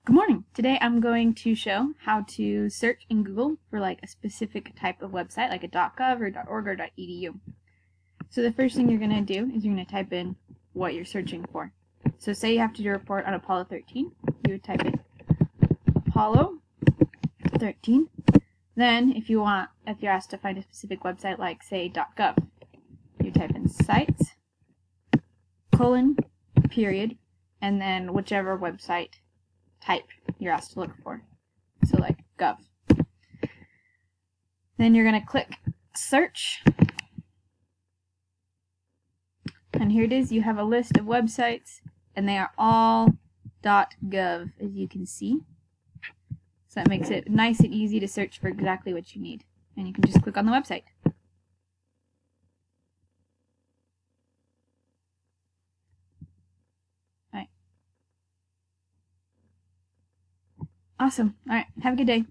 Good morning. Today I'm going to show how to search in Google for like a specific type of website, like a .gov or .org or .edu. So the first thing you're going to do is you're going to type in what you're searching for. So say you have to do a report on Apollo 13, you would type in Apollo 13. Then if you're asked to find a specific website like say .gov, you type in sites, period, and then whichever website type you're asked to look for. So like gov. Then you're going to click search. And here it is. You have a list of websites and they are all .gov, as you can see. So that makes it nice and easy to search for exactly what you need. And you can just click on the website. Awesome. All right. Have a good day.